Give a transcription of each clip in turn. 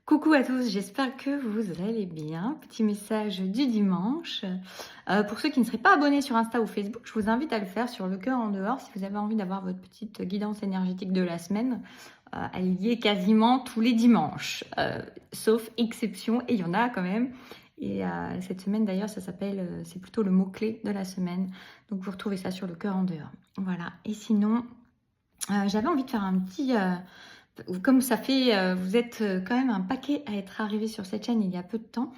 Coucou à tous, j'espère que vous allez bien. Petit message du dimanche. Pour ceux qui ne seraient pas abonnés sur Insta ou Facebook, je vous invite à le faire sur Le Cœur en dehors si vous avez envie d'avoir votre petite guidance énergétique de la semaine. Elle y est quasiment tous les dimanches, sauf exception, et il y en a quand même. Et cette semaine d'ailleurs, ça s'appelle, c'est plutôt le mot-clé de la semaine. Donc vous retrouvez ça sur Le Cœur en dehors. Voilà. Et sinon, j'avais envie de faire un petit... comme ça fait, vous êtes quand même un paquet à être arrivé sur cette chaîne il y a peu de temps,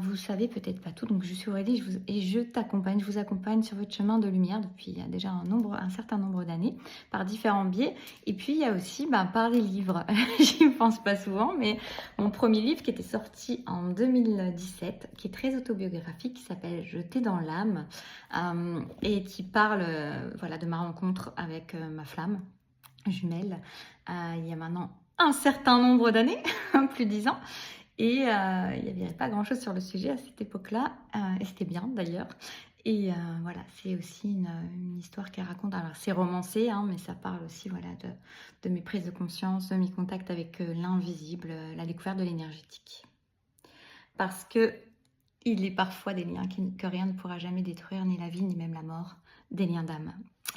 vous savez peut-être pas tout, donc je suis Aurélie et je t'accompagne, je vous accompagne sur votre chemin de lumière depuis déjà un certain nombre d'années, par différents biais. Et puis il y a aussi par les livres, j'y pense pas souvent, mais mon premier livre qui était sorti en 2017, qui est très autobiographique, qui s'appelle Jeter dans l'âme, et qui parle voilà, de ma rencontre avec ma flamme jumelle, il y a maintenant un certain nombre d'années, plus de 10 ans. Et il n'y avait pas grand-chose sur le sujet à cette époque-là, et c'était bien d'ailleurs. Et voilà, c'est aussi une histoire qu'elle raconte. Alors c'est romancé, hein, mais ça parle aussi voilà, de mes prises de conscience, de mes contacts avec l'invisible, la découverte de l'énergétique. Parce que il est parfois des liens que rien ne pourra jamais détruire, ni la vie, ni même la mort, des liens d'âme.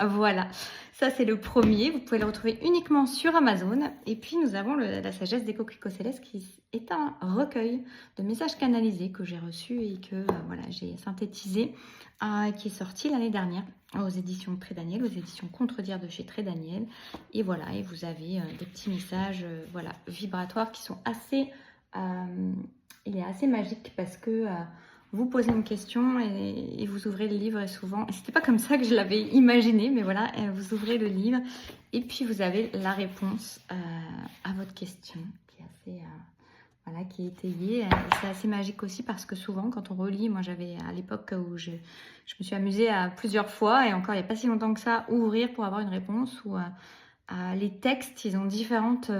Voilà, ça c'est le premier. Vous pouvez le retrouver uniquement sur Amazon. Et puis nous avons La sagesse des coquelicots célestes, qui est un recueil de messages canalisés que j'ai reçus et que voilà, j'ai synthétisé, qui est sorti l'année dernière aux éditions Très Daniel, aux éditions Contredire de chez Très Daniel. Et voilà, et vous avez des petits messages voilà, vibratoires qui sont assez... il est assez magique parce que vous posez une question et vous ouvrez le livre, et souvent, c'était pas comme ça que je l'avais imaginé, mais voilà, vous ouvrez le livre et puis vous avez la réponse à votre question qui est assez, voilà, qui est étayée. Et c'est assez magique aussi parce que souvent, quand on relit, moi j'avais à l'époque où je me suis amusée à plusieurs fois, et encore il n'y a pas si longtemps que ça, ouvrir pour avoir une réponse, où les textes, ils ont différentes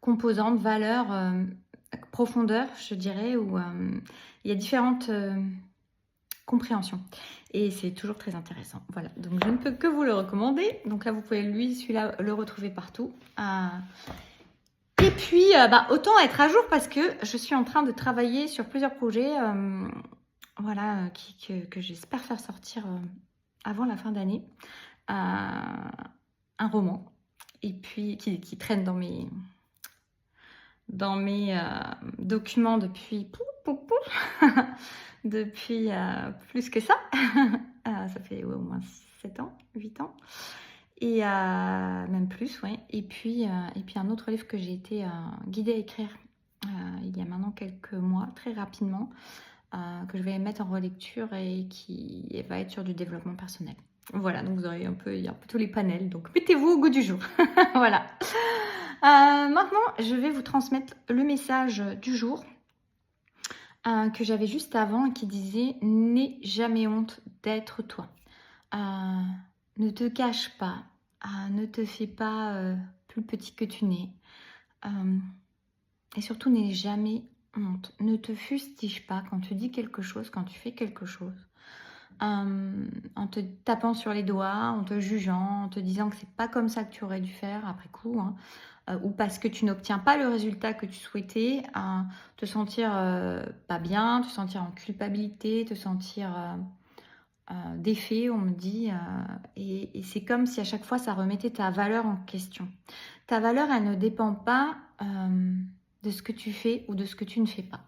composantes, valeurs, profondeur, je dirais, où il y a différentes compréhensions. Et c'est toujours très intéressant. Voilà, donc je ne peux que vous le recommander. Donc là, vous pouvez celui-là, le retrouver partout. Et puis, autant être à jour parce que je suis en train de travailler sur plusieurs projets, voilà, que j'espère faire sortir avant la fin d'année. Un roman, et puis qui traîne dans mes documents depuis depuis plus que ça. Ça fait au moins 7 ans, 8 ans. Et même plus, ouais. Et puis un autre livre que j'ai été guidée à écrire il y a maintenant quelques mois, très rapidement, que je vais mettre en relecture et qui va être sur du développement personnel. Voilà, donc vous aurez il y a un peu tous les panels, donc mettez-vous au goût du jour. Voilà. Maintenant, je vais vous transmettre le message du jour que j'avais juste avant, qui disait « N'aie jamais honte d'être toi. Ne te cache pas, ne te fais pas plus petit que tu n'es. Et surtout, n'aie jamais honte. Ne te fustige pas quand tu dis quelque chose, quand tu fais quelque chose. En te tapant sur les doigts, en te jugeant, en te disant que c'est pas comme ça que tu aurais dû faire après coup, hein, ou parce que tu n'obtiens pas le résultat que tu souhaitais, te sentir pas bien, te sentir en culpabilité, te sentir défait, on me dit, et c'est comme si à chaque fois ça remettait ta valeur en question. Ta valeur, elle ne dépend pas de ce que tu fais ou de ce que tu ne fais pas.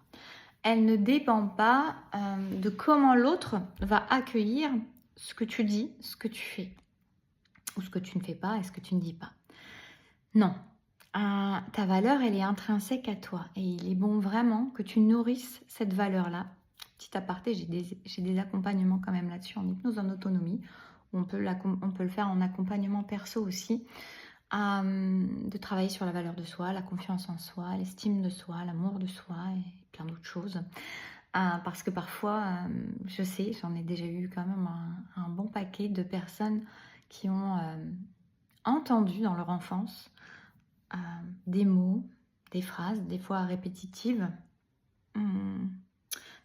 Elle ne dépend pas de comment l'autre va accueillir ce que tu dis, ce que tu fais, ou ce que tu ne fais pas et ce que tu ne dis pas. Non. Ta valeur, elle est intrinsèque à toi. Et il est bon vraiment que tu nourrisses cette valeur-là. Petit aparté, j'ai des accompagnements quand même là-dessus, en hypnose en autonomie. On peut le faire en accompagnement perso aussi. De travailler sur la valeur de soi, la confiance en soi, l'estime de soi, l'amour de soi et plein d'autres choses. Parce que parfois, je sais, j'en ai déjà eu quand même un bon paquet de personnes qui ont entendu dans leur enfance des mots, des phrases, des fois répétitives,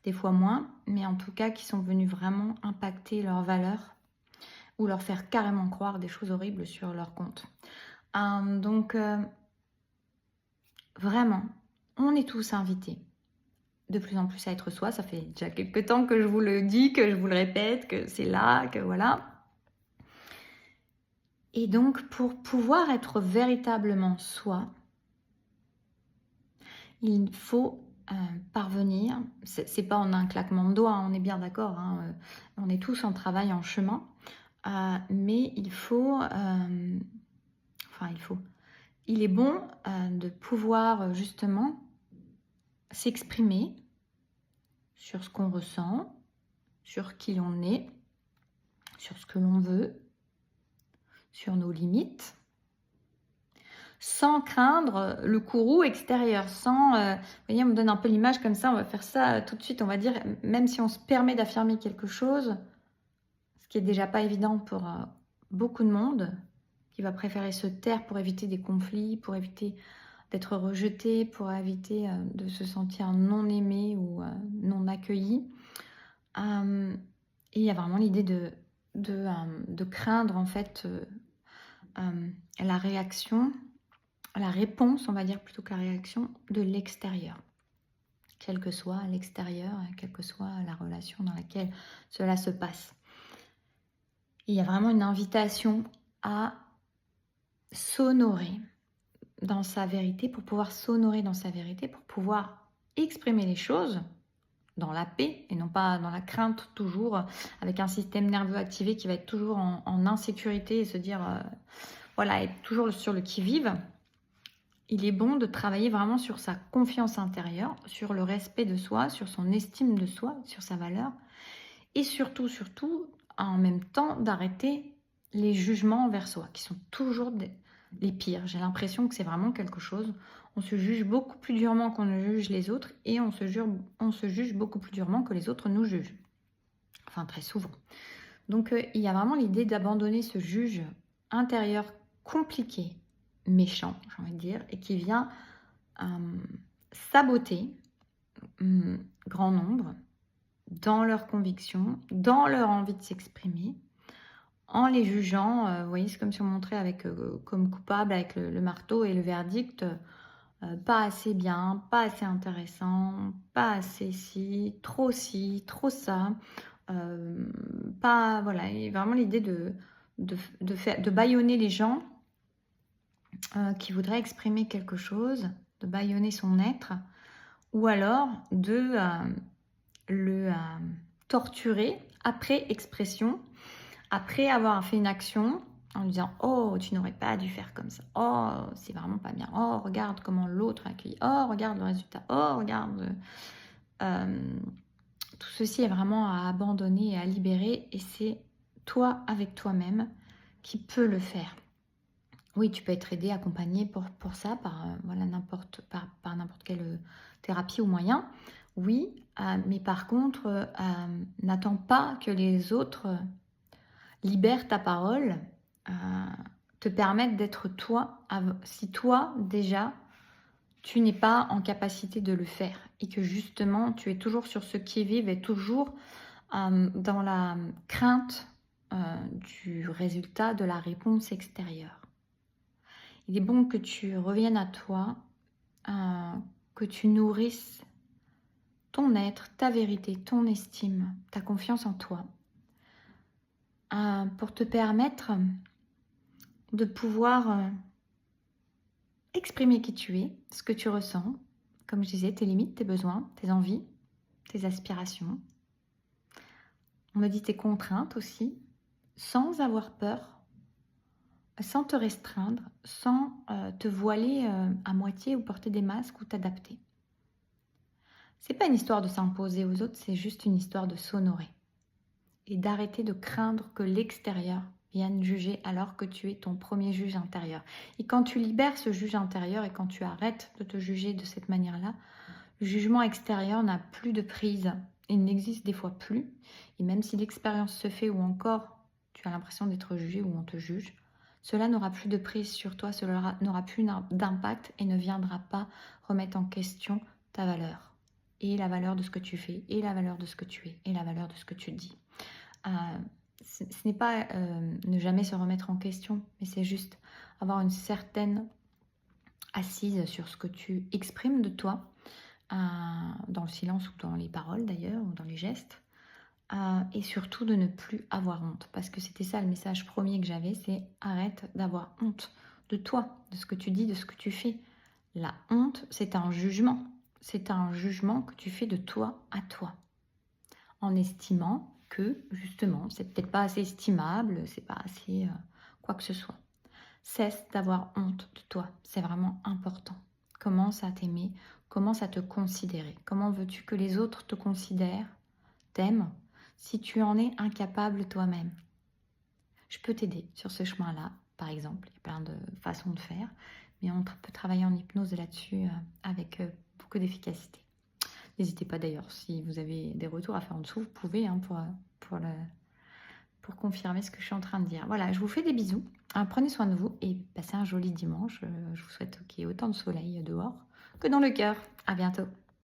des fois moins, mais en tout cas qui sont venues vraiment impacter leurs valeurs ou leur faire carrément croire des choses horribles sur leur compte. Donc, vraiment, on est tous invités de plus en plus à être soi. Ça fait déjà quelques temps que je vous le dis, que je vous le répète, que c'est là, que voilà. Et donc, pour pouvoir être véritablement soi, il faut parvenir, c'est pas en un claquement de doigts, hein, on est bien d'accord, hein, on est tous en travail, en chemin, mais il est bon de pouvoir justement s'exprimer sur ce qu'on ressent, sur qui l'on est, sur ce que l'on veut, sur nos limites, sans craindre le courroux extérieur, vous voyez, on me donne un peu l'image comme ça, on va faire ça tout de suite, on va dire, même si on se permet d'affirmer quelque chose, ce qui est déjà pas évident pour beaucoup de monde, qui va préférer se taire pour éviter des conflits, pour éviter d'être rejeté, pour éviter de se sentir non aimé ou non accueilli. Et il y a vraiment l'idée de craindre en fait la réaction, la réponse, on va dire plutôt que la réaction de l'extérieur. Quel que soit l'extérieur, quelle que soit la relation dans laquelle cela se passe. Il y a vraiment une invitation à s'honorer dans sa vérité, pour pouvoir s'honorer dans sa vérité, pour pouvoir exprimer les choses dans la paix et non pas dans la crainte, toujours avec un système nerveux activé qui va être toujours en insécurité et se dire, voilà, être toujours sur le qui-vive. Il est bon de travailler vraiment sur sa confiance intérieure, sur le respect de soi, sur son estime de soi, sur sa valeur et surtout, en même temps, d'arrêter les jugements envers soi qui sont toujours les pires. J'ai l'impression que c'est vraiment quelque chose. On se juge beaucoup plus durement qu'on ne juge les autres et on se juge beaucoup plus durement que les autres nous jugent. Enfin, très souvent. Donc, il y a vraiment l'idée d'abandonner ce juge intérieur compliqué, méchant, j'ai envie de dire, et qui vient saboter grand nombre dans leurs convictions, dans leur envie de s'exprimer, en les jugeant, vous voyez, c'est comme si on montrait avec, comme coupable avec le marteau et le verdict, pas assez bien, pas assez intéressant, pas assez ci, trop ça, pas, voilà, et vraiment l'idée de bâillonner les gens qui voudraient exprimer quelque chose, de bâillonner son être, ou alors de le torturer après expression, après avoir fait une action, en lui disant « Oh, tu n'aurais pas dû faire comme ça. Oh, c'est vraiment pas bien. Oh, regarde comment l'autre accueille. Oh, regarde le résultat. Oh, regarde. » Tout ceci est vraiment à abandonner et à libérer. Et c'est toi avec toi-même qui peux le faire. Oui, tu peux être aidé, accompagné pour ça par voilà, par n'importe quelle thérapie ou moyen. Oui, mais par contre, n'attends pas que les autres libèrent ta parole, te permettent d'être toi, si toi, déjà, tu n'es pas en capacité de le faire et que justement, tu es toujours sur ce qui-vive et toujours dans la crainte du résultat de la réponse extérieure. Il est bon que tu reviennes à toi, que tu nourrisses ton être, ta vérité, ton estime, ta confiance en toi, pour te permettre de pouvoir exprimer qui tu es, ce que tu ressens, comme je disais, tes limites, tes besoins, tes envies, tes aspirations. On me dit tes contraintes aussi, sans avoir peur, sans te restreindre, sans te voiler à moitié ou porter des masques ou t'adapter. C'est pas une histoire de s'imposer aux autres, c'est juste une histoire de s'honorer et d'arrêter de craindre que l'extérieur vienne juger alors que tu es ton premier juge intérieur. Et quand tu libères ce juge intérieur et quand tu arrêtes de te juger de cette manière-là, le jugement extérieur n'a plus de prise. Il n'existe des fois plus. Et même si l'expérience se fait ou encore tu as l'impression d'être jugé ou on te juge, cela n'aura plus de prise sur toi, cela n'aura plus d'impact et ne viendra pas remettre en question ta valeur. Et la valeur de ce que tu fais, et la valeur de ce que tu es, et la valeur de ce que tu dis. Ce n'est pas ne jamais se remettre en question, mais c'est juste avoir une certaine assise sur ce que tu exprimes de toi, dans le silence ou dans les paroles d'ailleurs, ou dans les gestes. Et surtout de ne plus avoir honte. Parce que c'était ça le message premier que j'avais, c'est arrête d'avoir honte de toi, de ce que tu dis, de ce que tu fais. La honte, c'est un jugement. C'est un jugement que tu fais de toi à toi. En estimant que, justement, c'est peut-être pas assez estimable, c'est pas assez quoi que ce soit. Cesse d'avoir honte de toi. C'est vraiment important. Commence à t'aimer, commence à te considérer. Comment veux-tu que les autres te considèrent, t'aiment, si tu en es incapable toi-même? Je peux t'aider sur ce chemin-là, par exemple. Il y a plein de façons de faire, mais on peut travailler en hypnose là-dessus avec beaucoup d'efficacité. N'hésitez pas d'ailleurs, si vous avez des retours à faire en dessous, vous pouvez pour confirmer ce que je suis en train de dire. Voilà, je vous fais des bisous. Prenez soin de vous et passez un joli dimanche. Je vous souhaite qu'il y ait autant de soleil dehors que dans le cœur. À bientôt.